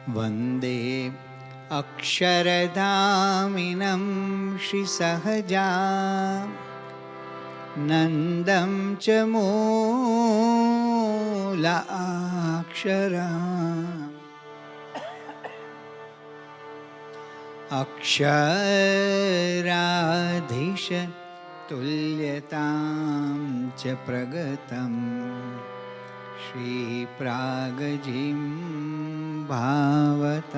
વંદે અક્ષરધામિનં શ્રીસહજા નંદં ચ મૂલાક્ષરા અક્ષરાધીશ તુલ્યતાં ચ પ્રગતં શ્રીપ્રાગજીં ભાવત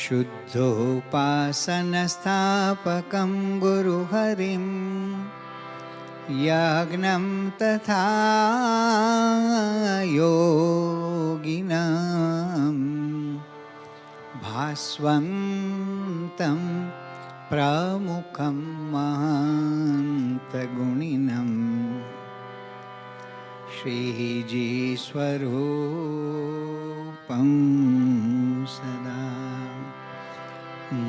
શુદ્ધોપાસનસ્થાપકં ગુરુહરિં યજ્ઞં તથા યોગિનાં ભાસ્વન્तं પ્રમુખં મહાંતગુણિનં શ્રીજી સ્વરૂપં સદા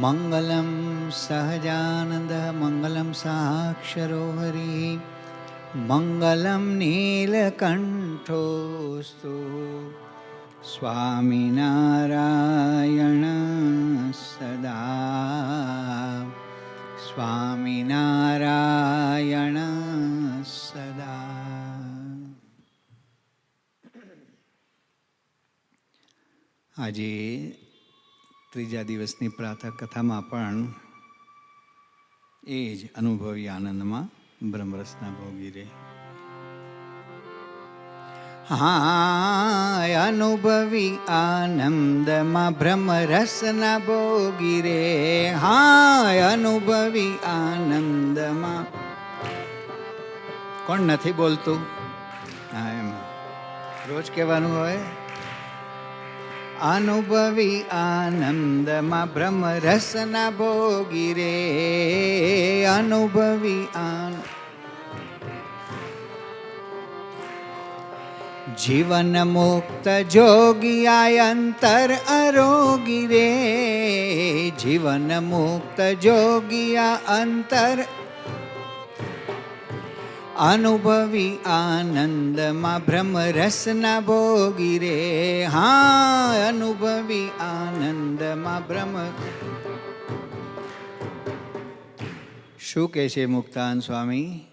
મંગલં સહજાનંદ મંગલં સાક્ષરો હરિ મંગલં નીલકંઠોસ્તુ સ્વામિનારાયણ સદા સ્વામિનારાયણ સદા. આજે ત્રીજા દિવસની પ્રાતઃ કથામાં પણ એ જ અનુભવી આનંદમાં બ્રહ્મરસના ભોગી રે. હા, અનુભવી આનંદમાં બ્રહ્મરસના ભોગી રે. હા, અનુભવી આનંદમાં. કોણ નથી બોલતું? હા, એમ રોજ કહેવાનું હોય. અનુભવી આનંદમાં બ્રહ્મરસના ભોગી રે. અનુભવી આનંદ જીવન મુક્ત જોગિયા અંતર અરોગી રે. જીવન મુક્ત જોગિયા અંતર અનુભવી આનંદમાં બ્રહ્મરસના ભોગી રે. હા, અનુભવી આનંદમાં બ્રહ્મ. શું કહે છે મુક્તાન સ્વામી?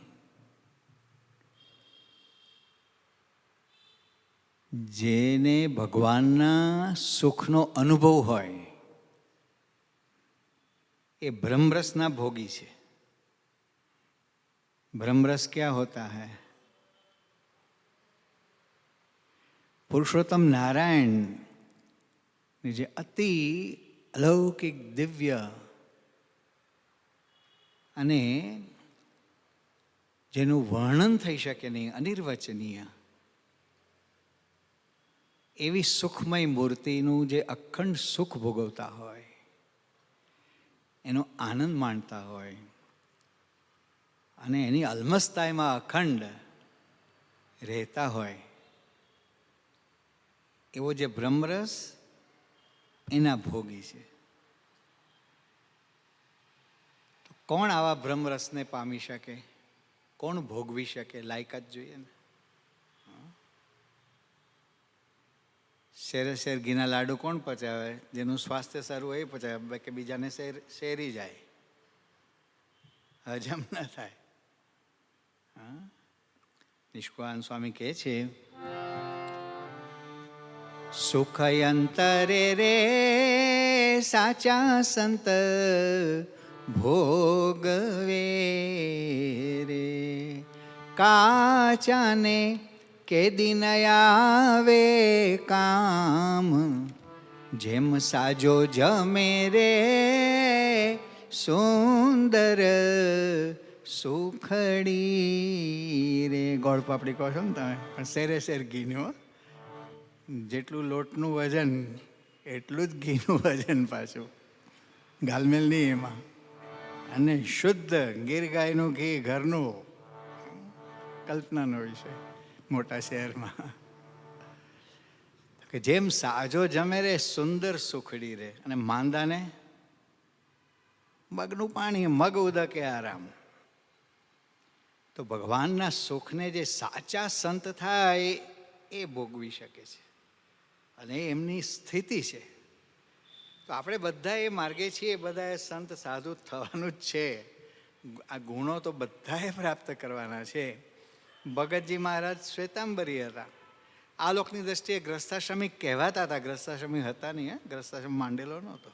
જેને ભગવાનના સુખનો અનુભવ હોય એ બ્રહ્મરસના ભોગી છે. ब्रह्मरस क्या होता है? पुरुषोत्तम नारायण જે અતિ અલૌકિક દિવ્ય અને જેનું વર્ણન થઈ શકે નહીં, અનિર્વચનીય એવી સુખમય મૂર્તિનું જે અખંડ સુખ ભોગવતા હોય, એનો આનંદ માણતા હોય અને એની અલમસ્તાઈમાં અખંડ રહેતા હોય, એવો જે બ્રહ્મરસ એના ભોગી છે. તો કોણ આવા બ્રહ્મરસને પામી શકે? કોણ ભોગવી શકે? લાયકાત જોઈએ ને. શેરે શેર ઘીના લાડુ કોણ પચાવે? જેનું સ્વાસ્થ્ય સારું હોય એ પચાવે, કે બીજાને શેરી જાય, હજમ ન થાય. નિષ્કાન સ્વામી કહે છે, સુખયંતરે રે સાચા સંત ભોગવે રે. કાચાને કે દિન આવે કામ, જેમ સાજો જમે રે સુંદર સુખડી રે. ગોળ પાપડી કહો છો ને તમે, પણ શેરે શેર ઘીનું. જેટલું લોટનું વજન એટલું જ ઘીનું વજન પાછું, ગાલમેલ નહીં એમાં. અને શુદ્ધ ગીર ગાયનું ઘી ઘરનું, કલ્પનાનો વિષય મોટા શહેરમાં. કે જેમ સાજો જમે રે સુંદર સુખડી રે, અને માંદાને મગનું પાણી, મગ ઉદકે આરામ. તો ભગવાનના સુખને જે સાચા સંત થાય એ ભોગવી શકે છે. અને એમની સ્થિતિ છે. તો આપણે બધા એ માર્ગે છીએ, બધાએ સંત સાધુ થવાનું જ છે. આ ગુણો તો બધાએ પ્રાપ્ત કરવાના છે. ભગતજી મહારાજ શ્વેતાંબરી હતા. આ લોકની દ્રષ્ટિએ ગ્રસ્તાશ્રમી કહેવાતા હતા. ગ્રસ્તાશ્રમી હતા નહીં, ગ્રસ્તાશ્રમ માંડેલો નહોતો.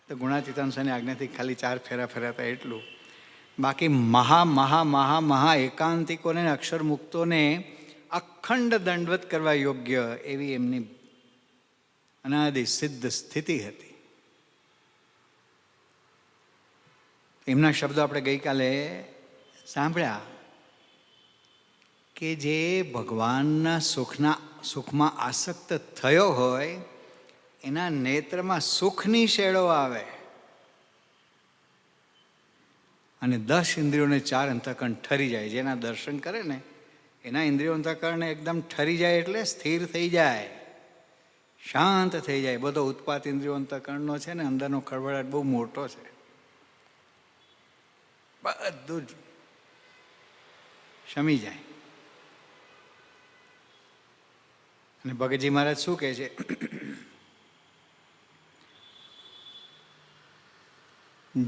તો ગુણાતીતાન સ્વામીની આજ્ઞાથી ખાલી 4 ફેરા ફેરાતા એટલું. બાકી મહા મહા મહા મહા એકાંતિકોને અક્ષર મુક્તોને અખંડ દંડવત કરવા યોગ્ય એવી એમની અનાદિ સિદ્ધ સ્થિતિ હતી. એમના શબ્દો આપણે ગઈકાલે સાંભળ્યા કે જે ભગવાનના સુખમાં આસક્ત થયો હોય એના નેત્રમાં સુખની શેડો આવે અને 10 ઇન્દ્રિયોને 4 અંતઃકરણ ઠરી જાય. જેના દર્શન કરે ને એના ઇન્દ્રિયો અંતઃકરણ એકદમ ઠરી જાય એટલે સ્થિર થઈ જાય, શાંત થઈ જાય. બધો ઉત્પાત ઇન્દ્રિયો અંતઃકરણનો છે ને અંદરનો ખળભળાટ બહુ મોટો છે. બધું જ શમી જાય. અને ભગતજી મહારાજ શું કહે છે?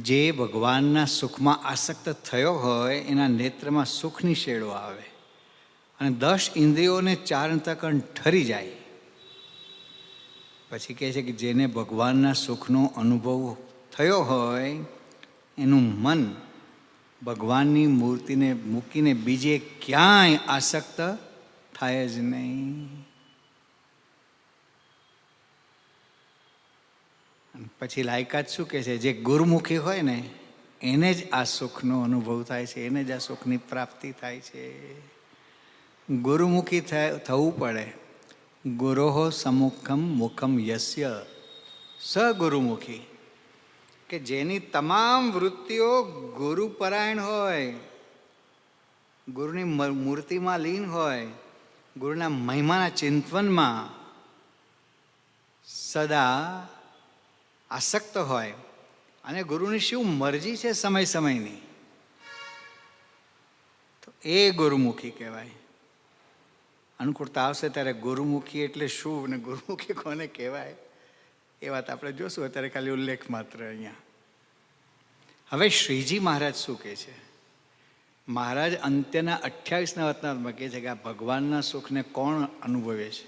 જે ભગવાનના સુખમાં આસક્ત થયો હોય એના નેત્રમાં સુખની શેડો આવે અને 10 ઇન્દ્રિયોને 4 અંતઃકરણ ઠરી જાય. પછી કહે છે કે જેને ભગવાનના સુખનો અનુભવ થયો હોય એનું મન ભગવાનની મૂર્તિને મૂકીને બીજે ક્યાંય આસક્ત થાય જ નહીં. પછી લાયકાત શું કહે છે? જે ગુરુમુખી હોય ને એને જ આ સુખનો અનુભવ થાય છે, એને જ આ સુખની પ્રાપ્તિ થાય છે. ગુરુમુખી થવું પડે. ગુરોહો સમુખમ મુખમ યસ્ય સ ગુરુમુખી, કે જેની તમામ વૃત્તિઓ ગુરુપરાયણ હોય, ગુરુની મૂર્તિમાં લીન હોય, ગુરુના મહિમાના ચિંતનમાં સદા આસક્ત હોય અને ગુરુની શું મરજી છે સમય સમયની, તો એ ગુરુમુખી કહેવાય. અનુકૂળતા આવશે ત્યારે ગુરુમુખી એટલે શું અને ગુરુમુખી કોને કહેવાય એ વાત આપણે જોશું. અત્યારે ખાલી ઉલ્લેખ માત્ર અહીંયા. હવે શ્રીજી મહારાજ શું કહે છે? મહારાજ અંત્યના 28ના વતનામાં કહે છે કે આ ભગવાનના સુખને કોણ અનુભવે છે,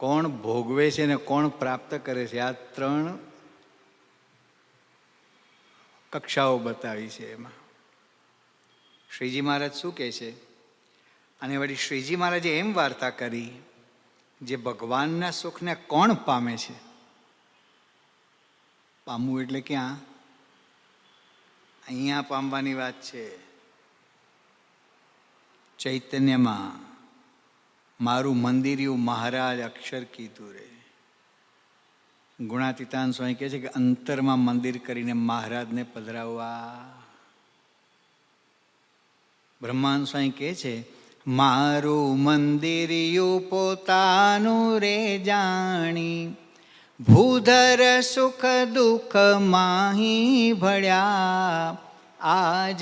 કોણ ભોગવે છે ને કોણ પ્રાપ્ત કરે છે, આ 3 કક્ષાઓ બતાવી છે. એમાં શ્રીજી મહારાજ શું કહે છે? અને વળી શ્રીજી મહારાજે એમ વાર્તા કરી, જે ભગવાનના સુખને કોણ પામે છે? પામવું એટલે ક્યાં? અહીંયા પામવાની વાત છે. ચૈતન્યમાં મારું મંદિરિયું મહારાજ અક્ષર કીધું રે. ગુણાતીતાન સ્વામી કહે છે કે અંતરમાં મંદિર કરીને મહારાજને પધરાવવા. બ્રહ્માનંદ સ્વામી કહે છે મારું મંદિરિયું પોતાનું રે જાણી, ભૂધર સુખ દુઃખ માહી ભળ્યા, આજ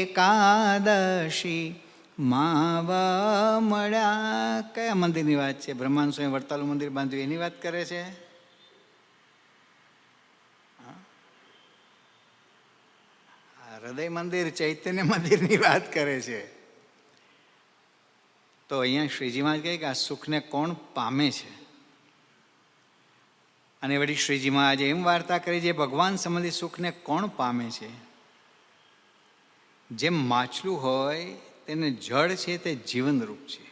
એકાદશી માવા મળ્યા. કયા મંદિરની વાત છે? બ્રહ્માનંદ સ્વામી વડતાલુ મંદિર બાંધ્યું એની વાત કરે છે? હૃદય મંદિર ચૈતન્ય મંદિરની વાત કરે છે. તો અહીંયા શ્રીજીમાં કહે કે આ સુખને કોણ પામે છે? અને વળી શ્રીજીમાં આજે એમ વાર્તા કરી, જે ભગવાન સંબંધી સુખને કોણ પામે છે? જેમ માછલું હોય તેને જળ છે તે જીવનરૂપ છે.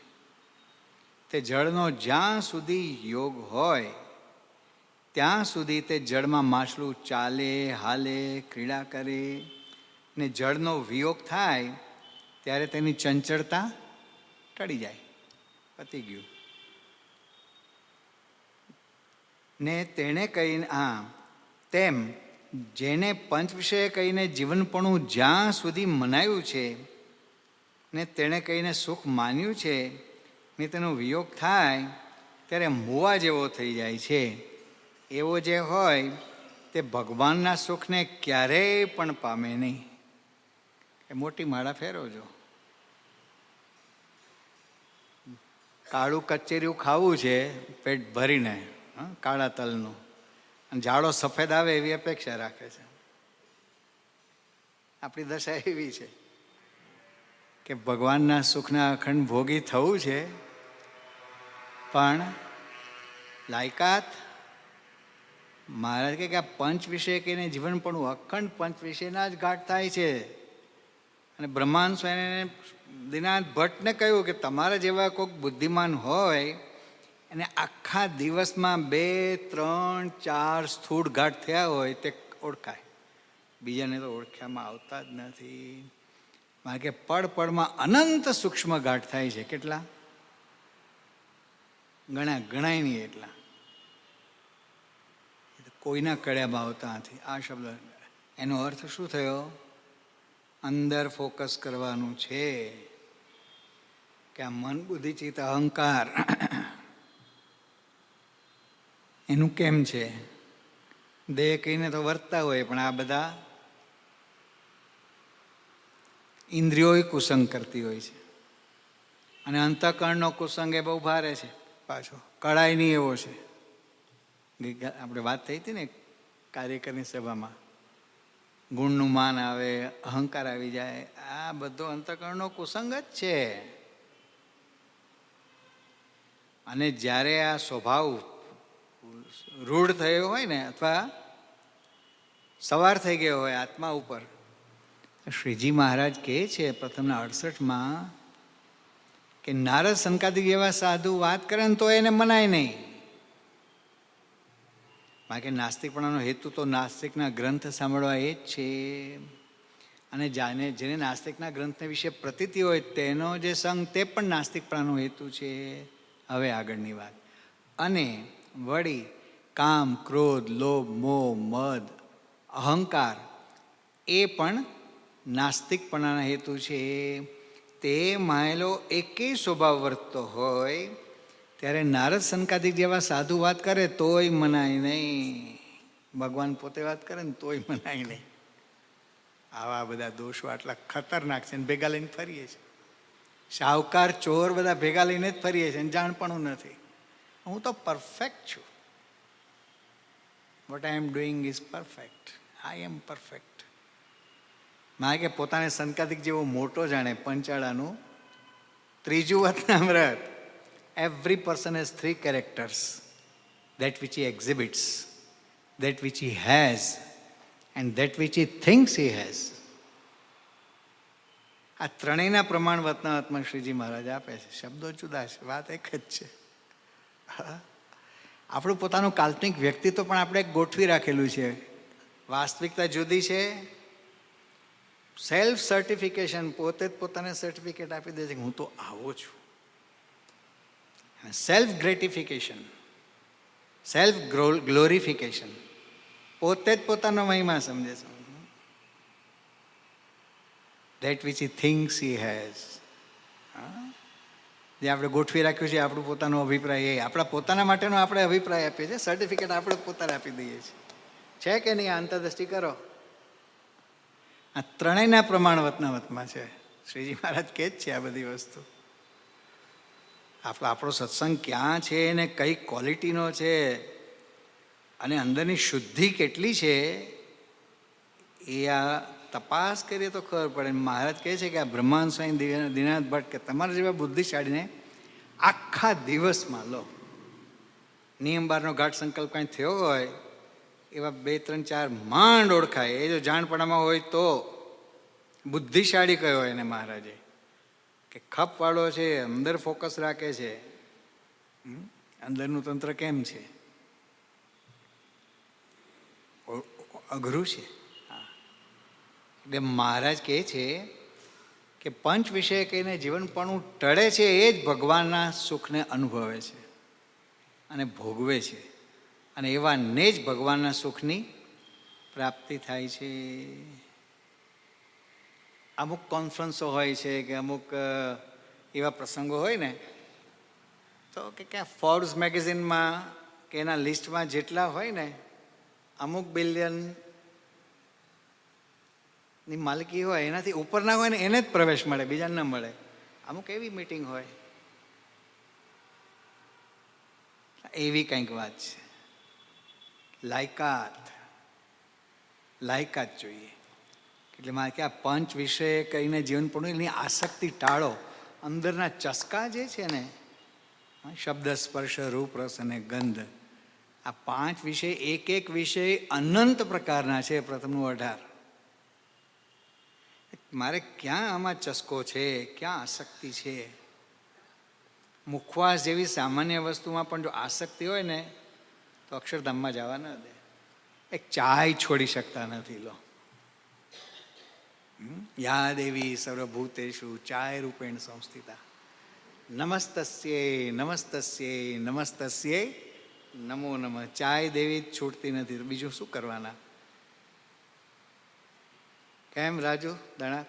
તે જળનો જ્યાં સુધી યોગ હોય ત્યાં સુધી તે જળમાં માછલું ચાલે, હાલે, ક્રીડા કરે. ને જળનો વિયોગ થાય ત્યારે તેની ચંચળતા ટળી જાય, પતી ગયું. ને તેણે કહીને તેમ જેને પંચ વિષય કહીને જીવનપણું જ્યાં સુધી મનાયું છે ને તેણે કહીને સુખ માન્યું છે ને તેનો વિયોગ થાય ત્યારે મુવા જેવો થઈ જાય છે. એવો જે હોય તે ભગવાનના સુખને ક્યારેય પણ પામે નહીં. એ મોટી માળા ફેરવજો. કાળું કચેરિયું ખાવું છે પેટ ભરીને, કાળા તલનું, અને જાડો સફેદ આવે એવી અપેક્ષા રાખે છે. આપણી દશા એવી છે કે ભગવાનના સુખના અખંડ ભોગી થવું છે, પણ લાયકાત મહારાજ કે આ પંચ વિષય કહીને જીવન પણ અખંડ પંચ વિષયના જ ઘાટ થાય છે. અને બ્રહ્માંડ સ્વામીને દીનાનાથ ભટ્ટને કહ્યું કે તમારા જેવા કોઈક બુદ્ધિમાન હોય અને આખા દિવસમાં 2, 3, 4 સ્થૂળ ઘાટ થયા હોય તે ઓળખાય, બીજાને તો ઓળખ્યામાં આવતા જ નથી. કારણ કે પળ પળમાં અનંત સૂક્ષ્મ ઘાટ થાય છે. કેટલા? ગણાય નહીં એટલા. કોઈના કળ્યામાં આવતા નથી. આ શબ્દ એનો અર્થ શું થયો? અંદર ફોકસ કરવાનું છે કે આ મન, બુદ્ધિ, ચિત્ત, અહંકાર એનું કેમ છે? દેહ કહીને તો વર્તતા હોય, પણ આ બધા ઇન્દ્રિયો કુસંગ કરતી હોય છે. અને અંતઃકરણનો કુસંગ એ બહુ ભારે છે, પાછો કળાય નહીં એવો છે. આપણે વાત થઈ હતી ને કાર્યકરની સભામાં, ગુણનું માન આવે, અહંકાર આવી જાય, આ બધો અંતઃકરણનો કુસંગ જ છે. અને જ્યારે આ સ્વભાવ રૂઢ થયો હોય ને, અથવા સવાર થઈ ગયો હોય આત્મા ઉપર, શ્રીજી મહારાજ કહે છે પ્રથમના 68માં કે નારદ સંકાદિક જેવા સાધુ વાત કરે ને તો એને મનાય નહીં. બાકી નાસ્તિકપણાનો હેતુ તો નાસ્તિકના ગ્રંથ સાંભળવા એ જ છે. અને જેને નાસ્તિકના ગ્રંથ વિશે પ્રતીતિ હોય તેનો જે સંગ, તે પણ નાસ્તિકપણાનો હેતુ છે. હવે આગળની વાત. અને વળી કામ, ક્રોધ, લોભ, મોહ, મદ, અહંકાર એ પણ નાસ્તિકપણાના હેતુ છે. તે માયેલો એકેય સ્વભાવ વર્તતો હોય ત્યારે નારદ સંકાદિક જેવા સાધુ વાત કરે તોય મનાય નહીં. ભગવાન પોતે વાત કરે ને તોય મનાય નહીં. આવા બધા દોષો આટલા ખતરનાક છે ને ભેગા લઈને ફરીએ છીએ. શાહુકાર, ચોર બધા ભેગા લઈને જ ફરીએ છીએ, જાણપણું નથી. હું તો પરફેક્ટ છું. What I am doing is perfect. I am perfect. મારે કે પોતાને સંકાદિક જેવો મોટો જાણે, પંચાળાનું ત્રીજું વતનામૃત. Every person has 3 characters, that which he exhibits, that which he has, and that which he thinks he has. આ ત્રણેયના પ્રમાણ વતનાત્મા શ્રીજી મહારાજ આપે છે. શબ્દો જુદા છે, વાત એક જ છે. આપણું પોતાનું કાલ્પનિક વ્યક્તિત્વ પણ આપણે ગોઠવી રાખેલું છે. વાસ્તવિકતા જુદી છે. સેલ્ફ સર્ટિફિકેશન, પોતે જ પોતાને સર્ટિફિકેટ આપી દે છે કે હું તો આવો છું. સેલ્ફ ગ્રેટિફિકેશન, સેલ્ફ ગ્લોરિફિકેશન, પોતે જ પોતાનો મહિમા સમજે છે. That which he thinks he has. જે આપણે ગોઠવી રાખ્યું છે આપણું પોતાનો અભિપ્રાય, એ આપણા પોતાના માટેનો આપણે અભિપ્રાય આપીએ છીએ. સર્ટિફિકેટ આપણે પોતાને આપી દઈએ છીએ. છે કે નહીં? અંતરદ્રષ્ટિ કરો. આ ત્રણેયના પ્રમાણ વતનાવતમાં છે. શ્રીજી મહારાજ કહે જ છે આ બધી વસ્તુ. આપણો સત્સંગ ક્યાં છે ને કઈ ક્વોલિટીનો છે અને અંદરની શુદ્ધિ કેટલી છે એ આ તપાસ કરીએ તો ખબર પડે. મહારાજ કહે છે કે આ બ્રહ્માંડ સ્વામી દીનાનાથ ભટ્ટ કે તમારા જેવા બુદ્ધિશાળીને આખા દિવસમાં લો, નિયમ 12નો ઘાટ સંકલ્પ કાંઈ થયો હોય એવા 2, 3, 4 માંડ ઓળખાય. એ જો જાણપણામાં હોય તો બુદ્ધિશાળી કયો એને મહારાજે કે ખપવાળો છે, અંદર ફોકસ રાખે છે. અંદરનું તંત્ર કેમ છે? અઘરું છે. એટલે મહારાજ કહે છે કે પંચ વિષય કહીને જીવનપણું ટળે છે એ જ ભગવાનના સુખને અનુભવે છે અને ભોગવે છે. અને એવાને જ ભગવાનના સુખની પ્રાપ્તિ થાય છે. અમુક કોન્ફરન્સો હોય છે કે અમુક એવા પ્રસંગો હોય ને તો કે ક્યાં ફોર્બ્સ મેગેઝિનમાં કે એના લિસ્ટમાં જેટલા હોય ને, અમુક બિલિયનની માલિકી હોય, એનાથી ઉપરના હોય ને એને જ પ્રવેશ મળે, બીજાને ન મળે. અમુક એવી મિટિંગ હોય એવી કંઈક વાત છે. લાયકાત જોઈએ. એટલે મારે કે આ પંચ વિષય કહીને જીવન પૂર્ણ એની આસક્તિ ટાળો. અંદરના ચસ્કા જે છે ને, શબ્દ, સ્પર્શ, રૂપ, રસ અને ગંધ, આ 5 વિષય, એક વિષય અનંત પ્રકારના છે. પ્રથમનું 18. મારે ક્યાં આમાં ચસ્કો છે, ક્યાં આસક્તિ છે? મુખવાસ જેવી સામાન્ય વસ્તુમાં પણ જો આસક્તિ હોય ને તો અક્ષરધામમાં જવા ન દે. એક ચાય છોડી શકતા નથી. લો, યા દેવી સર્વભૂતેષુ ચાય રૂપેણ સંસ્થિતા, નમસ્તસ્યે નમસ્તસ્યે નમસ્તસ્યે નમો નમઃ. ચાય દેવી જ છૂટતી નથી, તો બીજું શું કરવાના? કેમ રાજુ દણા?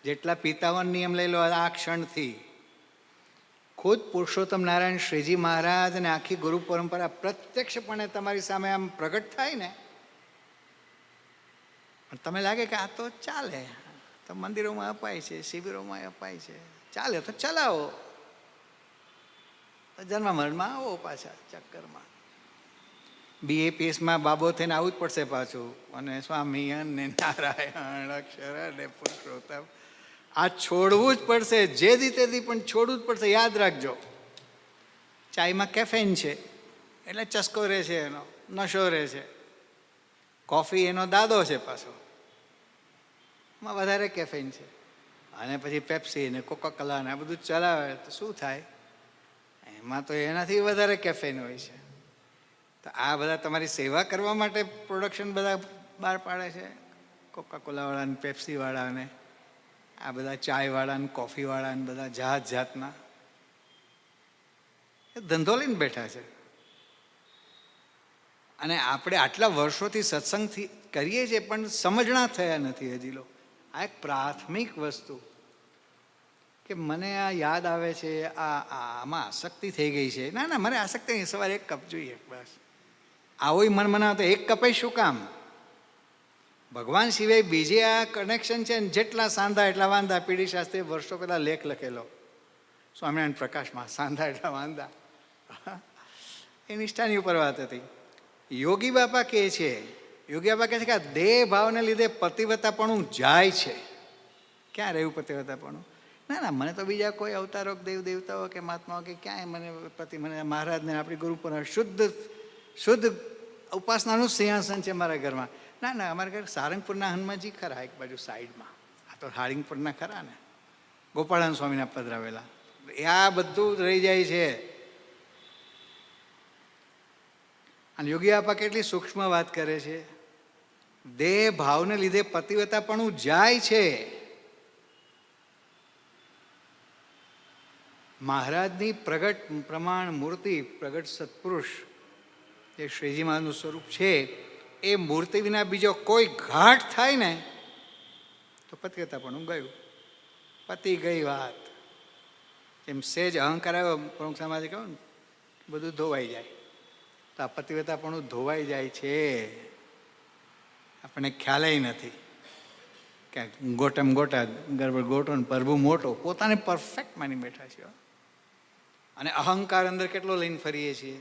જેટલા પીતાવાનો નિયમ લઈ લો આ ક્ષણથી. ખુદ પુરુષોત્તમ નારાયણ શ્રીજી મહારાજ અને આખી ગુરુ પરંપરા પ્રત્યક્ષપણે તમારી સામે આમ પ્રગટ થાય ને, પણ તમે લાગે કે આ તો ચાલે, તો મંદિરોમાં અપાય છે, શિબિરોમાં અપાય છે, ચાલે તો ચલાવો, જન્મ મરણમાં આવો પાછા ચક્કરમાં. BAPSમાં બાબો થઈને આવું જ પડશે પાછું. અને સ્વામી અને નારાયણ અક્ષર અને પુરુષોત્તમ આ છોડવું જ પડશે. જે રીતે પણ છોડવું જ પડશે. યાદ રાખજો, ચાયમાં કેફેન છે એટલે ચસ્કો રહે છે, એનો નશો રહે છે. કોફી એનો દાદો છે પાછો, એમાં વધારે કેફેન છે. અને પછી પેપ્સી ને કોકાકોલા ને આ બધું ચલાવે તો શું થાય? એમાં તો એનાથી વધારે કેફેન હોય છે. તો આ બધા તમારી સેવા કરવા માટે પ્રોડક્શન બધા બહાર પાડે છે. કોકાકોલાવાળાને, પેપ્સીવાળાને, આ બધા ચાયવાળાને, કોફીવાળાને, બધા જાતના એ ધંધો લઈને બેઠા છે. અને આપણે આટલા વર્ષોથી સત્સંગથી કરીએ છીએ પણ સમજણા થયા નથી હજી. લો, આ એક પ્રાથમિક વસ્તુ કે મને આ યાદ આવે છે, આમાં આસક્તિ થઈ ગઈ છે. ના, મારે આસક્તિ નહીં, સવારે 1 કપ જોઈએ બસ. આવું મન મનાવતો 1 કપે શું કામ? ભગવાન સિવાય બીજે આ કનેક્શન છે ને, જેટલા સાંધા એટલા વાંધા. પીડી શાસ્ત્રીએ વર્ષો પહેલાં લેખ લખેલો સ્વામિનારાયણ પ્રકાશમાં, સાંધા એટલા વાંધા. એ નિષ્ઠાની ઉપર વાત હતી. યોગી બાપા કહે છે, કે આ દેહ ભાવને લીધે પતિવ્રતાપણું જાય છે. ક્યાં રહ્યું પતિવ્રતાપણું? ના, મને તો બીજા કોઈ અવતારો, દેવ દેવતાઓ કે મહાત્માઓ કે ક્યાંય મને મહારાજને આપણી ગુરુ પર શુદ્ધ ઉપાસનાનું સિંહાસન છે મારા ઘરમાં. ના, અમારા ઘર સારંગપુરના હનુમાનજી ખરા એક બાજુ સાઈડમાં. આ તો સારંગપુરના ખરા ને, ગોપાળાન સ્વામીના પધરાવેલા. આ બધું રહી જાય છે. અને યોગી બાપા કેટલી સૂક્ષ્મ વાત કરે છે. દેહ ભાવને લીધે પતિવ્રતાપણું જાય છે. મહારાજની પ્રગટ પ્રમાણ મૂર્તિ, પ્રગટ સત્પુરુષ જે શ્રીજી મહારાજનું સ્વરૂપ છે, એ મૂર્તિ વિના બીજો કોઈ ઘાટ થાય ને તો પતિવ્રતાપણું ગયું, પતી ગઈ વાત. એમ સેજ અહંકાર આવ્યો, પ્રમુખ સમાજે કહ્યું ને, બધું ધોવાઈ જાય. તો આ પતિવ્રતાપણું ધોવાઈ જાય છે. આપણને ખ્યાલ નથી કે ગોટા ગરબડ ગોટો ને પ્રભુ મોટો, પોતાને પરફેક્ટ માની બેઠા છે. અને અહંકાર અંદર કેટલો લઈને ફરીએ છીએ.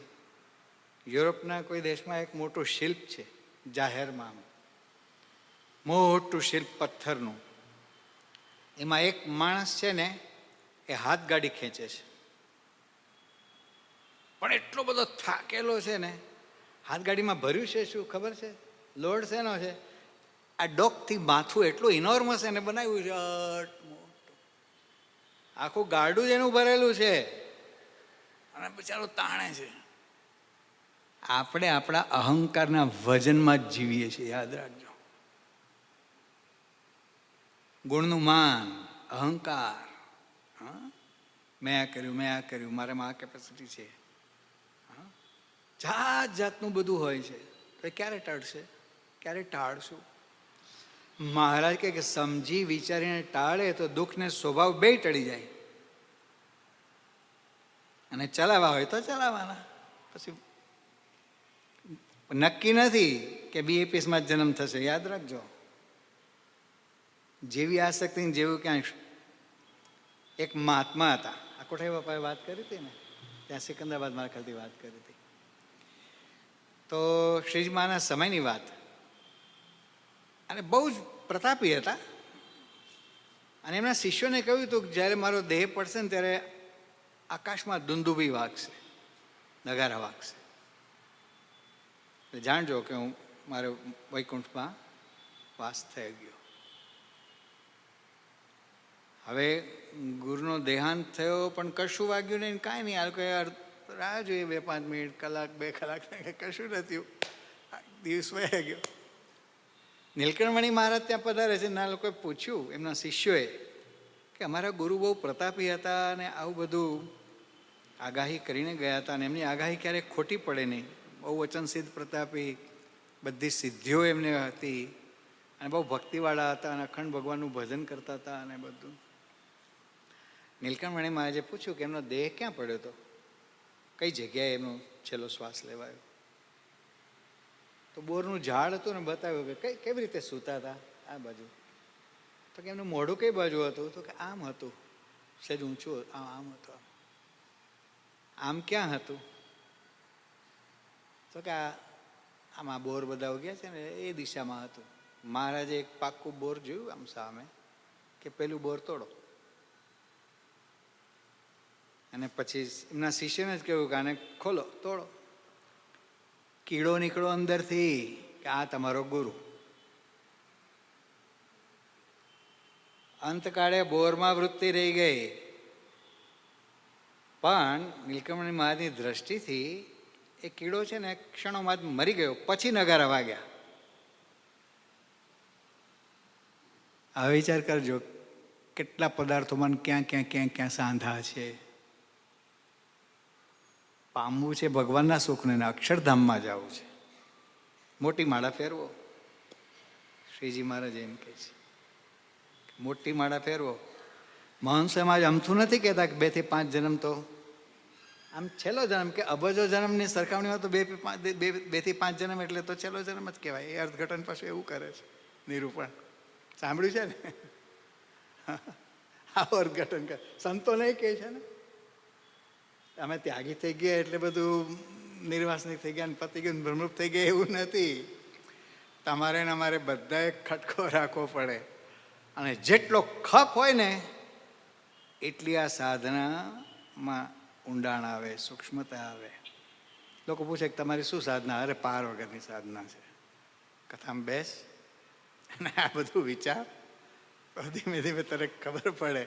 યુરોપના કોઈ દેશમાં એક મોટું શિલ્પ છે, જાહેરમાં મોટું શિલ્પ પથ્થરનું. એમાં એક માણસ છે ને, એ હાથ ગાડી ખેંચે છે, પણ એટલો બધો થાકેલો છે ને. હાથ ગાડીમાં ભર્યું છે શું ખબર છે? લોડ શેનો છે? આ ડોકથી માથું એટલું ઇનોર્મસ એને બનાવ્યું છે, આખું ગાડું જ એનું ભરેલું છે, અને બિચારો તાણે છે. આપણે આપણા અહંકારના વજનમાં જ જીવીએ છીએ. યાદ રાખજો, ગુણનું માન, અહંકાર. મેં આ કર્યું, મારામાં આ કેપેસિટી છે, જાતનું બધું હોય છે. તો ક્યારે ટળશે? ક્યારે ટાળશું? મહારાજ કહે કે સમજી વિચારીને ટાળે તો દુઃખ ને સ્વભાવ બે ટળી જાય. અને ચલાવવા હોય તો ચલાવવાના. પછી નક્કી નથી કે BAPSમાં જન્મ થશે. યાદ રાખજો, જેવી આસક્તિ જેવું ક્યાંય. એક મહાત્મા હતા, આ કોઠારી બાપાએ વાત કરી હતી ને, ત્યાં સિકંદરાબાદ મારા ખાલી વાત કરી હતી. તો શ્રીજી મહારાજના સમયની વાત, અને બહુ જ પ્રતાપી હતા. અને એમના શિષ્યોને કહ્યું હતું કે જ્યારે મારો દેહ પડશે ને ત્યારે આકાશમાં દુંદુભી વાગશે, નગારા વાગશે, જાણજો કે હું મારો વૈકુંઠમાં વાસ થઈ ગયો. હવે ગુરુનો દેહાંત થયો પણ કશું વાગ્યું નહીં, કાંઈ નહીં. આ લોકોએ રાહ જોઈએ 2-5 મિનિટ, કલાક, 2 કલાક, કશું નથી. દિવસ વહી ગયો. નીલકંઠમણિ મહારાજ ત્યાં પધારે છે. ના લોકોએ પૂછ્યું એમના શિષ્યોએ કે અમારા ગુરુ બહુ પ્રતાપી હતા અને આવું બધું આગાહી કરીને ગયા હતા, અને એમની આગાહી ક્યારેય ખોટી પડે નહીં. બહુ વચનસિદ્ધ પ્રતાપી, બધી સિદ્ધિઓ એમને હતી, અને બહુ ભક્તિવાળા હતા, અને અખંડ ભગવાનનું ભજન કરતા હતા અને બધું. નીલકંઠમણિ મહારાજે પૂછ્યું કે એમનો દેહ ક્યાં પડ્યો હતો, કઈ જગ્યાએ એમનો છેલ્લો શ્વાસ લેવાયો. તો બોરનું ઝાડ હતું ને બતાવ્યું કે કેવી રીતે સૂતા હતા આ બાજુ. તો કે એમનું મોઢું કઈ બાજુ હતું, તો કે આમ હતું, સહેજ ઊંચું, આમ હતું. આમ ક્યાં હતું, તો કે આમાં બોર બધા ઉગ્યા છે ને એ દિશામાં હતું. મહારાજે એક પાક્કું બોર જોયું આમ સામે, કે પેલું બોર તોડો. અને પછી એમના શિષ્યને જ કહ્યું કે આને ખોલો, તોડો. કીડો નીકળો અંદરથી કે આ તમારો ગુરુ. અંતકાળે બોરમાં વૃત્તિ રહી ગઈ, પણ નીલકંઠમણિ મહારાજની દ્રષ્ટિથી એ કીડો છે ને ક્ષણોમાં જ મરી ગયો. પછી નગારા વાગ્યા. હવે વિચાર કરજો કેટલા પદાર્થોમાં ક્યાં ક્યાં ક્યાં ક્યાં સાંધા છે. પામવું છે ભગવાનના સુખને, અક્ષરધામમાં જવું છે. મોટી માળા ફેરવો, શ્રીજી મહારાજ એમ કહે છે. મોટી માળા ફેરવો. મહંત સમાજ અમથું નથી કહેતા કે 2 થી 5 જન્મ તો આમ છેલ્લો જન્મ, કે અબજો જન્મની સરખામણીમાં તો 2 થી 5 જન્મ એટલે તો છેલ્લો જન્મ જ કહેવાય. એ અર્થઘટન પાછું એવું કરે છે નિરૂપણ. સાંભળ્યું છે ને? આવું અર્થઘટન કરે. સંતો નહીં કહે છે ને અમે ત્યાગી થઈ ગયા એટલે બધું નિર્વાસનિક થઈ ગયા, પતી ગયું, બ્રહ્મરૂપ થઈ ગયા, એવું નથી. તમારે ને અમારે બધાએ ખટકો રાખવો પડે, અને જેટલો ખપ હોય ને એટલી આ સાધનામાં ઊંડાણ આવે, સૂક્ષ્મતા આવે. લોકો પૂછે કે તમારી શું સાધના? અરે પાર વગરની સાધના છે. કથામાં બેસ અને આ બધું વિચાર, ધીમે ધીમે તને ખબર પડે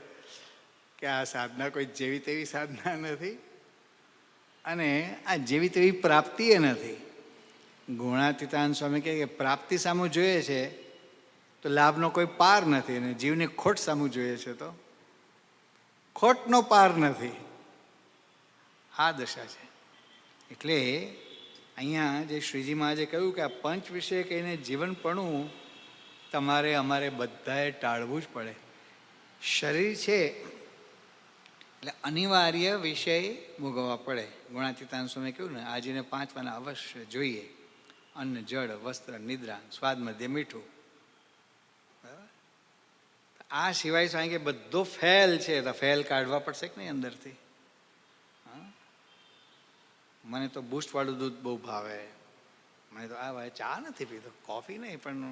કે આ સાધના કોઈ જેવી તેવી સાધના નથી, અને આ જેવી તેવી પ્રાપ્તિ એ નથી. ગુણાતીતાનંદ સ્વામી કહે કે પ્રાપ્તિ સામું જોઈએ છે તો લાભનો કોઈ પાર નથી, અને જીવની ખોટ સામું જોઈએ છે તો ખોટનો પાર નથી. આ દશા છે. એટલે અહીંયા જે શ્રીજી મહારાજે કહ્યું કે આ પંચ વિશે કહીને જીવનપણું તમારે અમારે બધાએ ટાળવું જ પડે. શરીર છે એટલે અનિવાર્ય વિષય ભોગવવા પડે. ગુણાતીતાનંદ સ્વામીએ કહ્યું ને આજીને 5 વાના અવશ્ય જોઈએ: અન્ન, જળ, વસ્ત્ર, નિદ્રા, સ્વાદ, મધ્ય, મીઠું. આ સિવાય સાંઈ કે બધો ફેલ છે, તો ફેલ કાઢવા પડશે કે નહીં અંદરથી? મને તો બૂસ્ટવાળું દૂધ બહુ ભાવે, મને તો આ ભાવે, ચા નથી પીતો, કોફી નહીં, પણ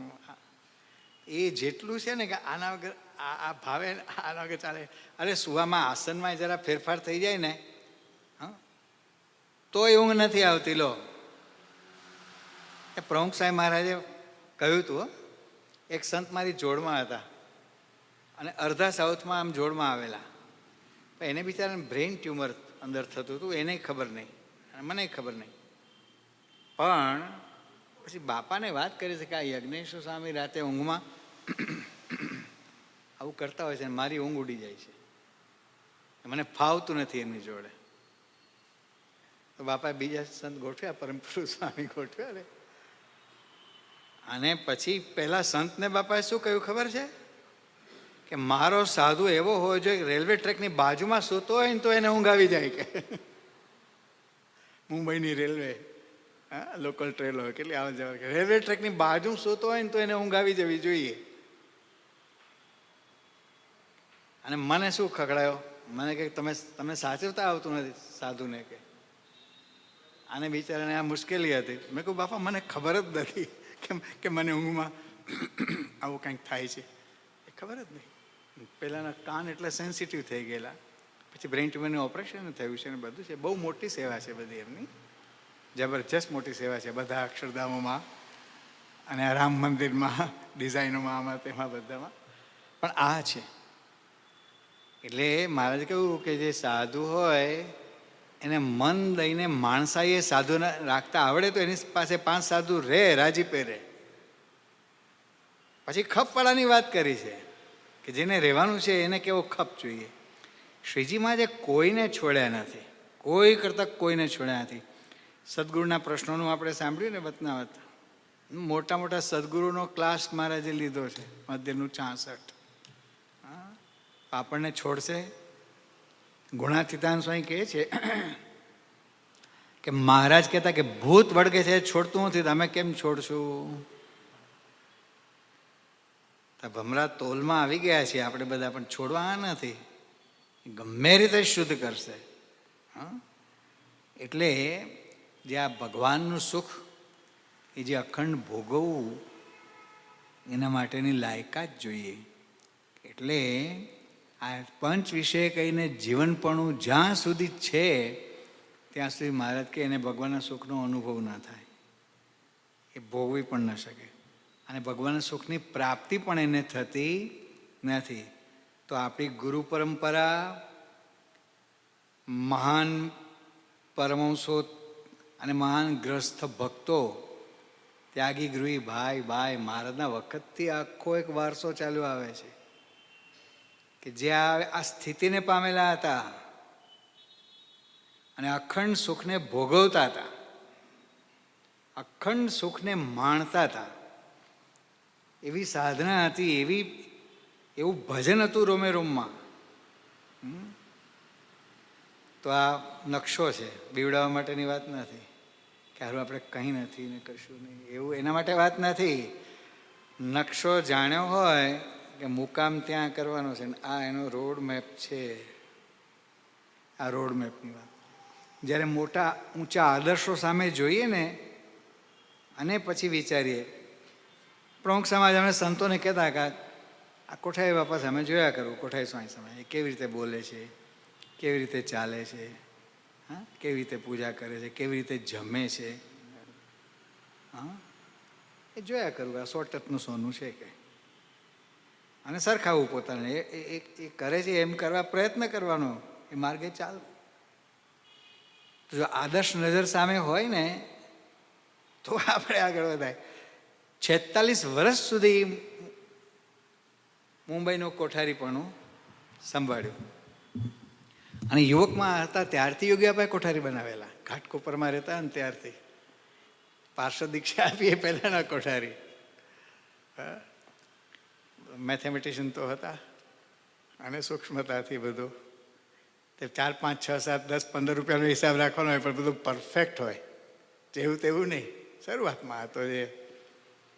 એ જેટલું છે ને કે આના વગર આ ભાવે, આના વગર ચાલે. અરે સુવામાં આસનમાં જરા ફેરફાર થઈ જાય ને તો એ ઊંઘ નથી આવતી. લો, એ પ્રમુખ સાહેબ મહારાજે કહ્યું હતું, એક સંત મારી જોડમાં હતા અને અડધા સાઉથમાં આમ જોડમાં આવેલા. એને બિચારાને બ્રેઇન ટ્યુમર અંદર થતું હતું, એને ખબર નહીં અને મને ખબર નહીં. પણ પછી બાપાને વાત કરી છે કે આ યજ્ઞેશ્વર સ્વામી રાતે ઊંઘમાં આવું કરતા હોય છે, મારી ઊંઘ ઉડી જાય છે, મને ફાવતું નથી એમની જોડે. તો બાપાએ બીજા સંત ગોઠવ્યા, પરમ પુરુષ સ્વામી ગોઠવ્યા. અને પછી પહેલા સંતને બાપાએ શું કહ્યું ખબર છે? કે મારો સાધુ એવો હોવો જોઈએ કે રેલવે ટ્રેકની બાજુમાં સૂતો હોય ને તો એને ઊંઘ આવી જાય. કે મુંબઈની રેલવે લોકલ ટ્રેન હોય, કેટલી આવવા જવા, કે રેલવે ટ્રેકની બાજુ સૂતો હોય ને તો એને ઊંઘ આવી જવી જોઈએ. અને મને શું ખકડાયો, મને કે તમે સાચવતા આવતું નથી સાધુને. કે આને બિચારાને આ મુશ્કેલી હતી. મેં કહું બાપા મને ખબર જ નથી કે મને ઊંઘમાં આવું કંઈક થાય છે, એ ખબર જ નહીં. પહેલાંના કાન એટલે સેન્સિટિવ થઈ ગયેલા, પછી બ્રેઇન ટ્યુમરનું ઓપરેશન થયું છે ને બધું છે. બહુ મોટી સેવા છે બધી એમની, જબરજસ્ત મોટી સેવા છે બધા અક્ષરધામોમાં અને આ રામ મંદિરમાં, ડિઝાઇનોમાં, આમાં તેમાં બધામાં. પણ આ છે એટલે મહારાજ કહ્યું કે જે સાધુ હોય એને મન દઈને માણસાઈએ સાધુ રાખતા આવડે તો એની પાસે 5 સાધુ રહે, રાજીપે રહે. પછી ખપવાળાની વાત કરી છે કે જેને રહેવાનું છે એને કેવો ખપ જોઈએ. શ્રીજી મહારાજે કોઈને છોડ્યા નથી, કોઈ કરતાં કોઈને છોડ્યા નથી. સદગુરુના પ્રશ્નોનું આપણે સાંભળ્યું ને વતનાવત, મોટા મોટા સદગુરુનો ક્લાસ મહારાજે લીધો છે, મધ્યનું 66. આપણને છોડશે? ગુણાતીતાન સ્વામી કહે છે કે મહારાજ કહેતા કે ભૂત વળગે છે છોડતું નથી, તમે કેમ છોડશું? ભમરા તોલમાં આવી ગયા છે આપણે બધા, પણ છોડવા નથી, ગમે રીતે શુદ્ધ કરશે. એટલે જે આ ભગવાનનું સુખ એ જે અખંડ ભોગવવું, એના માટેની લાયકાત જોઈએ. એટલે આ પંચ વિશે કહીને જીવનપણું જ્યાં સુધી છે ત્યાં સુધી મહારાજ કે એને ભગવાનના સુખનો અનુભવ ના થાય, એ ભોગવી પણ ન શકે, અને ભગવાનના સુખની પ્રાપ્તિ પણ એને થતી નથી. તો આપણી ગુરુ પરંપરા, મહાન પરમહંસો અને મહાન ગ્રસ્થ ભક્તો, ત્યાગી ગૃહી ભાઈ મહારાજના વખતથી આખો એક વારસો ચાલ્યો આવે છે કે જે આ સ્થિતિને પામેલા હતા અને અખંડ સુખને ભોગવતા હતા, અખંડ સુખને માણતા હતા. એવી સાધના હતી, એવું ભજન હતું રોમે રોમમાં. તો આ નકશો છે, બીવડાવવા માટેની વાત નથી કે હારું આપણે કંઈ નથી ને કશું નહીં, એવું એના માટે વાત નથી. નકશો જાણ્યો હોય કે મુકામ ત્યાં કરવાનો છે ને આ એનો રોડ મેપ છે. આ રોડ મેપની વાત જ્યારે મોટા ઊંચા આદર્શો સામે જોઈએ ને અને પછી વિચારીએ. પ્રમુખ સમાજ અમે સંતોને કહેતા કે આ કોઠારી બાપા સામે જોયા કરવું, કોઠારી સ્વામી સામે એ કેવી રીતે બોલે છે, કેવી રીતે ચાલે છે, કેવી રીતે પૂજા કરે છે, કેવી રીતે જમે છે, એ જોયા કરવું. આ 100% સોનું છે કે, અને સરખાવવું પોતાને. એ કરે છે એમ કરવા પ્રયત્ન કરવાનો, એ માર્ગે ચાલ. જો આદર્શ નજર સામે હોય ને તો આપણે આગળ વધાય. 46 વર્ષ સુધી મુંબઈનું કોઠારીપણું સંભાળ્યું, અને યુવકમાં હતા ત્યારથી યોગીબાપાએ કોઠારી બનાવેલા. ઘાટકોપરમાં રહેતા ને ત્યારથી પાર્ષદ દીક્ષા આપી એ પહેલાંના કોઠારી. મેથેમેટિશિયન તો હતા અને સૂક્ષ્મતાથી બધું. તે 4, 5, 6, 7, 10, 15 રૂપિયાનો હિસાબ રાખવાનો હોય, પણ બધું પરફેક્ટ હોય, જેવું તેવું નહીં. શરૂઆતમાં હતો જે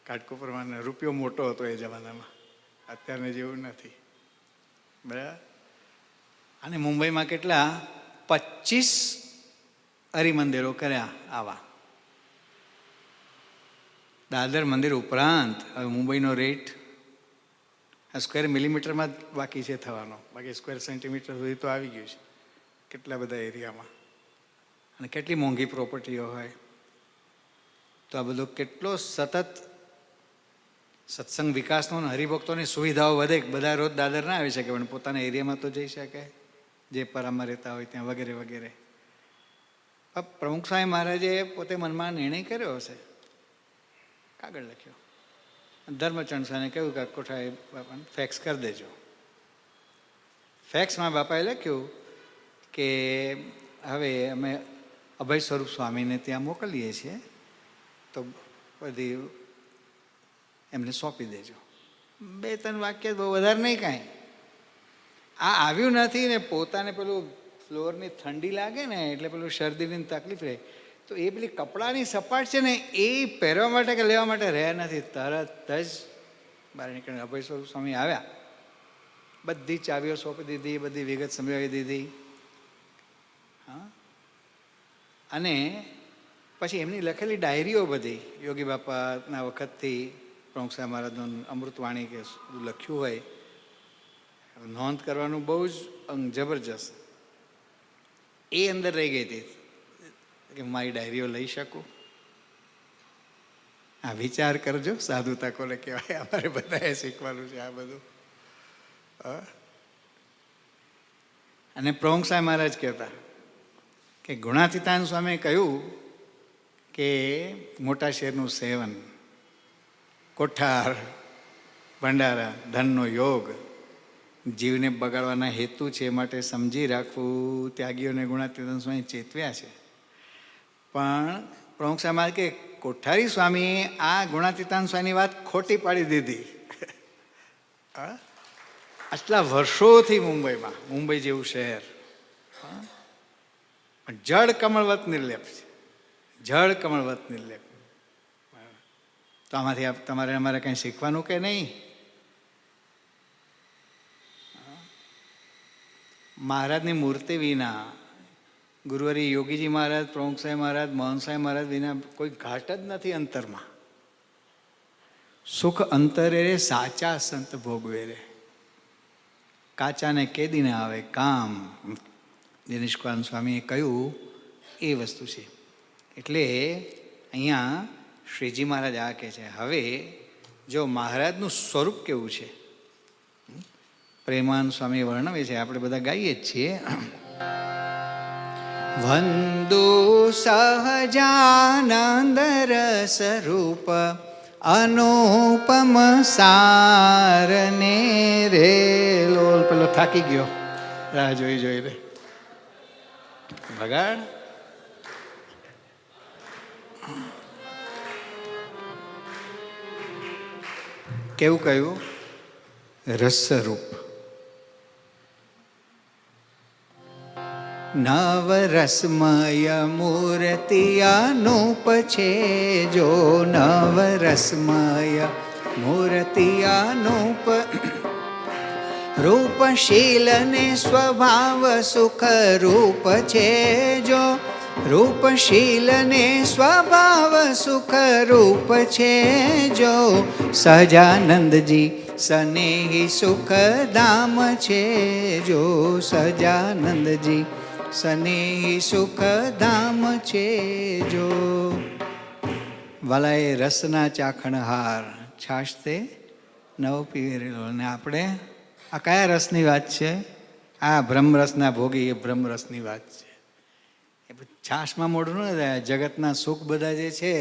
ઘાટકોપરમાં રૂપિયો મોટો હતો એ જમાનામાં, અત્યારને જેવું નથી, બરાબર. અને મુંબઈમાં કેટલા 25 હરિમંદિરો કર્યા આવા. દાદર મંદિર ઉપરાંત હવે મુંબઈનો રેટ સ્ક્વેર મિલીમીટરમાં જ બાકી છે થવાનો, બાકી સ્ક્વેર સેન્ટીમીટર સુધી તો આવી ગયું છે કેટલા બધા એરિયામાં. અને કેટલી મોંઘી પ્રોપર્ટીઓ હોય. તો આ બધો કેટલો સતત સત્સંગ વિકાસનો અને હરિભક્તોની સુવિધાઓ વધે. બધા રોજ દાદર ના આવી શકે, પણ પોતાના એરિયામાં તો જઈ શકે, જે પરામાં રહેતા હોય ત્યાં, વગેરે વગેરે. પ્રમુખ સ્વામી મહારાજે પોતે મનમાં નિર્ણય કર્યો હશે, કાગળ લખ્યો, ધર્મચંદ સ્વામીને કહ્યું કે કોઠારી બાપાને ફેક્સ કરી દેજો. ફેક્સમાં બાપાએ લખ્યું કે હવે અમે અભય સ્વરૂપ સ્વામીને ત્યાં મોકલીએ છીએ, તો બધી એમને સોંપી દેજો. 2-3 વાક્ય, બહુ વધારે નહીં કાંઈ. આ આવ્યું નથી ને પોતાને પેલું ફ્લોરની ઠંડી લાગે ને એટલે પેલું શરદીની તકલીફ રહે, તો એ પેલી કપડાની સપાટ છે ને એ પહેરવા માટે કે લેવા માટે રહ્યા નથી. તરત જ બહાર નીકળીને અભય સ્વરૂપ સ્વામી આવ્યા, બધી ચાવીઓ સોંપી દીધી, બધી વિગત સમજાવી દીધી. હા, અને પછી એમની લખેલી ડાયરીઓ બધી યોગી બાપાના વખતથી પ્રમુખ સાહેબ મહારાજનું અમૃતવાણી કે લખ્યું હોય, નોંધ કરવાનું બહુ જ જબરજસ્ત. એ અંદર રહી ગઈ હતી કે મારી ડાયરીઓ લઈ શકું. આ વિચાર કરજો, સાધુતા કોને કહેવાય. અમારે બધાએ શીખવાનું છે આ બધું. અને પ્રમુખ સાહેબ મહારાજ કહેતા કે ગુણાતીતાન સ્વામીએ કહ્યું કે મોટા શેરનું સેવન, કોઠાર, ભંડારા, ધનનો યોગ જીવને બગાડવાના હેતુ છે, માટે સમજી રાખવું. ત્યાગીઓને ગુણાતીતાન સ્વામી ચેતવ્યા છે. પણ પ્રમુખ સાહેબ મહારાજ કે કોઠારી સ્વામીએ આ ગુણાતીતાન સ્વામીની વાત ખોટી પાડી દીધી. આટલા વર્ષોથી મુંબઈમાં, મુંબઈ જેવું શહેર, જળ કમળવત નિર્લેપ છે, જળ કમળવત નિર્લેપ. તો આમાંથી તમારે અમારે કંઈ શીખવાનું કે નહીં? મહારાજની મૂર્તિ વિના, ગુરુવરી યોગીજી મહારાજ, પ્રમુખ સાહેબ મહારાજ, મોહન સાહેબ મહારાજ વિના કોઈ ઘાટ જ નથી અંતરમાં. સુખ અંતરે રે સાચા સંત ભોગવે રે, કાચાને કેદી ના આવે કામ. દિનેશકાન સ્વામીએ કહ્યું એ વસ્તુ છે. એટલે અહીંયા શ્રીજી મહારાજ આ કહે છે. હવે જો મહારાજનું સ્વરૂપ કેવું છે, પ્રેમાનંદ સ્વામી વર્ણવે છે, આપણે બધા ગાઈએ જ છીએ. વંદુ સહજાનંદ રસ રૂપ અનુપમ સારને રે. લોલ પેલો થાકી ગયો, રાહ જોઈ જોઈ રે ભગાડ. કેવું કહ્યું? રસરૂપ. નવરસમય મૂર્તિ અનુપ છે જો, નવરસમય મૂર્તિ અનુપ. રૂપશીલ ને સ્વભાવ સુખ રૂપ છે જો, રૂપશીલ ને સ્વભાવ સુખ રૂપ છે જો. સહજાનંદજી સ્નેહી સુખ ધામ છે જો, સહજાનંદજી સ્નેહી સુખ ધામ છે જો. વાલાએ રસના ચાખણહાર, છાશ તે નવ પીવેલો. અને આપણે આ કયા રસની વાત છે? આ બ્રહ્મરસના ભોગી, એ બ્રહ્મરસની વાત છે. એ છાશમાં મોઢું ન થાય. જગતના સુખ બધા જે છે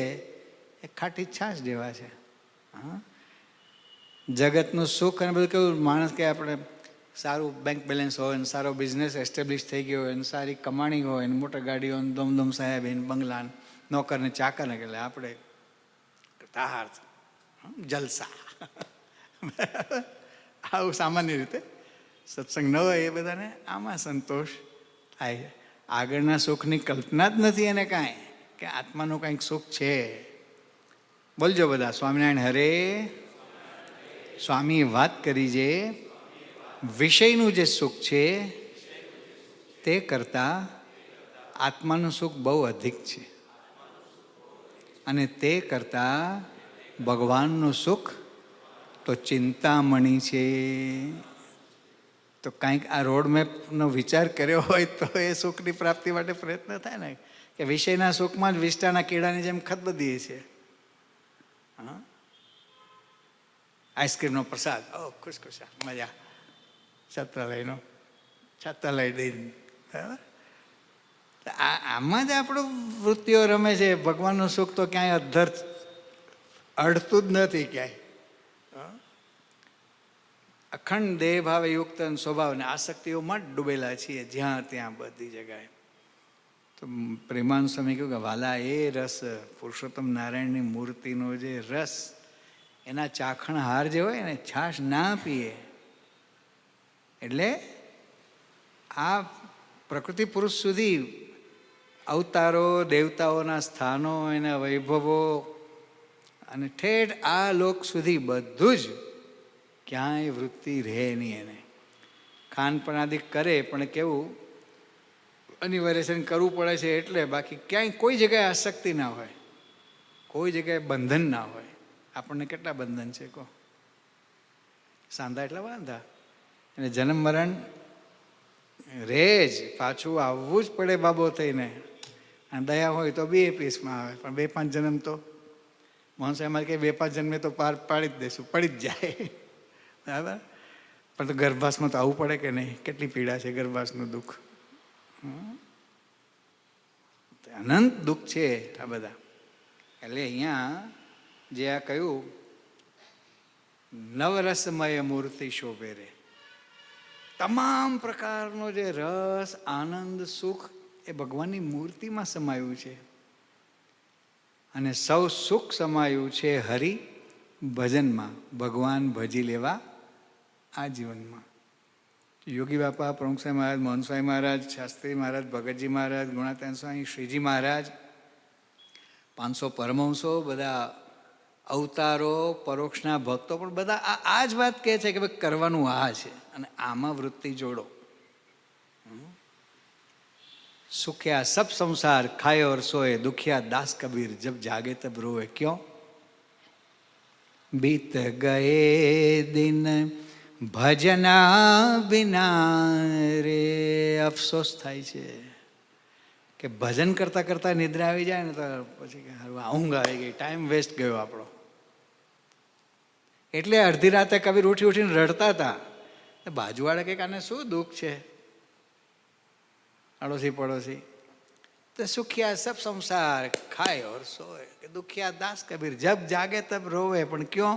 એ ખાટી છાશ જેવા છે. હા, જગતનું સુખ અને બધું કેવું, માણસ કે આપણે સારું બેંક બેલેન્સ હોય ને સારો બિઝનેસ એસ્ટેબ્લિશ થઈ ગયો હોય ને સારી કમાણી હોય ને મોટા ગાડીઓ ને દમદમ સાહેબ ને બંગલા નોકરને ચાકરને, એટલે આપણે તાહાર જલસા. આવું સામાન્ય રીતે સત્સંગ ન હોય એ બધાને આમાં સંતોષ થાય. આગળના સુખની કલ્પના જ નથી એને કાંઈ, કે આત્માનું કંઈક સુખ છે. બોલજો બધા સ્વામિનારાયણ હરે. સ્વામીએ વાત કરી છે વિષયનું જે સુખ છે તે કરતાં આત્માનું સુખ બહુ અધિક છે, અને તે કરતાં ભગવાનનું સુખ તો ચિંતામણી છે. તો કાંઈક આ રોડમેપનો વિચાર કર્યો હોય તો એ સુખની પ્રાપ્તિ માટે પ્રયત્ન થાય ને, કે વિષયના સુખમાં જ વિષ્ટાના કીડાની જેમ ખદબદીએ છે. હા, આઈસ્ક્રીમનો પ્રસાદ, ઓ ખુશ ખુશા મજા, છાત્રાલયનો છાત્રાલય દઈને. બરાબર, આમાં જ આપણું વૃત્તિઓ રમે છે. ભગવાનનું સુખ તો ક્યાંય અધર અડતું જ નથી ક્યાંય. અખંડ દેહ ભાવે યુક્ત સ્વભાવ અને આસક્તિઓમાં જ ડૂબેલા છીએ જ્યાં ત્યાં બધી જગાએ. તો પ્રેમાનંદ સ્વામી કહ્યું કે વાલા એ રસ, પુરુષોત્તમ નારાયણની મૂર્તિનો જે રસ, એના ચાખણહાર જે હોય ને, છાશ ના પીએ. એટલે આ પ્રકૃતિ પુરુષ સુધી અવતારો, દેવતાઓના સ્થાનો, એના વૈભવો અને ઠેઠ આ લોક સુધી બધું જ ક્યાંય વૃત્તિ રહે નહીં એને. ખાનપણાદિક કરે પણ કેવું અનિવાર્ય કરવું પડે છે એટલે, બાકી ક્યાંય કોઈ જગ્યાએ આસક્તિ ના હોય, કોઈ જગ્યાએ બંધન ના હોય. આપણને કેટલા બંધન છે કહો, સાંધા એટલા વાંધા. અને જન્મ મરણ રે જ, પાછું આવવું જ પડે બાબો થઈને. અને દયા હોય તો 2 પીસમાં આવે, પણ 2-5 જન્મ તો માણસો એમાં કે 2-5 જન્મે તો પાર પાડી જ દેશું, પડી જ જાય. બરાબર. પણ તો ગર્ભાસમાં તો આવવું પડે કે નહીં? કેટલી પીડા છે ગર્ભાસનું દુઃખ, અનંત દુઃખ છે આ બધા. એટલે અહીંયા જે આ કહ્યું નવરસમય મૂર્તિ શોભે રે, તમામ પ્રકારનો જે રસ, આનંદ, સુખ એ ભગવાનની મૂર્તિમાં સમાયું છે. અને સૌ સુખ સમાયું છે હરિ ભજનમાં, ભગવાન ભજી લેવા આ જીવનમાં. યોગી બાપા, પ્રમુખ સ્વામી મહારાજ, મોહન સ્વામી મહારાજ, શાસ્ત્રી મહારાજ, ભગતજી મહારાજ, ગુણાતીતાનંદ સ્વામી, શ્રીજી મહારાજ, 500 પરમહંસો, બધા અવતારો, પરોક્ષના ભક્તો પણ બધા આ જ વાત કહે છે કે ભાઈ કરવાનું આ છે, અને આમાં વૃત્તિ જોડો. સુખ્યા સબ સંસાર ખાए और सोए, दुखिया दास कबीर जब जागे तब रोए. क्यों? बीत गए दिन ભજના બિના રે. અફસોસ થાય છે કે ભજન કરતાં કરતાં નિદ્રા આવી જાય ને તો પછી ઊંઘ આવી ગઈ, ટાઈમ વેસ્ટ ગયો આપણો. એટલે અડધી રાતે કબીર ઉઠી ઉઠીને રડતા હતા. બાજુવાળા કંઈક આને શું દુઃખ છે, અડોશી પડોશી, તો સુખિયા સબ સંસાર ખાય ઓર સોય, કે દુખિયા દાસ કબીર જબ જાગે તબ રોવે. પણ ક્यों?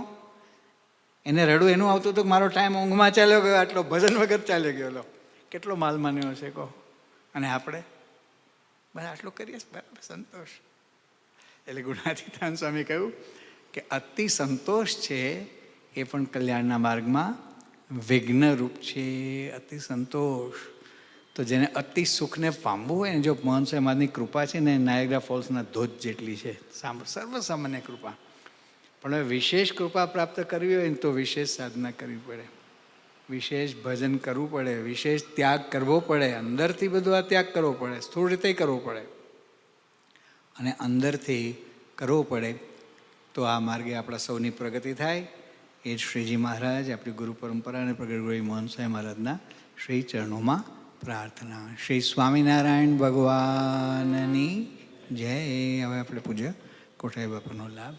એને રડવું એનું આવતું હતું કે મારો ટાઈમ ઊંઘમાં ચાલ્યો ગયો, આટલો ભજન વગર ચાલ્યો ગયો. કેટલો માલ માન્યો છે કહો. અને આપણે બસ આટલું કરીએ બરાબર, સંતોષ. એટલે ગુણાતીતાનંદ સ્વામી કહ્યું કે અતિ સંતોષ છે એ પણ કલ્યાણના માર્ગમાં વિઘ્નરૂપ છે. અતિ સંતોષ તો જેને અતિ સુખને પામવું હોય ને, જો મોહન સ્વામી મહારાજની કૃપા છે ને નાયગ્રા ફોલ્સના ધોધ જેટલી છે, સર્વસામાન્ય કૃપા. પણ હવે વિશેષ કૃપા પ્રાપ્ત કરવી હોય ને તો વિશેષ સાધના કરવી પડે, વિશેષ ભજન કરવું પડે, વિશેષ ત્યાગ કરવો પડે. અંદરથી બધું આ ત્યાગ કરવો પડે, સ્થૂળ રીતે કરવો પડે અને અંદરથી કરવો પડે. તો આ માર્ગે આપણા સૌની પ્રગતિ થાય. એ શ્રીજી મહારાજ, આપણી ગુરુ પરંપરા અને પ્રગટ ગુરુ મોહન સ્વામી મહારાજના શ્રી ચરણોમાં પ્રાર્થના. શ્રી સ્વામિનારાયણ ભગવાનની જય. હવે આપણે પૂજ્ય કોઠારી બાપાનો લાભ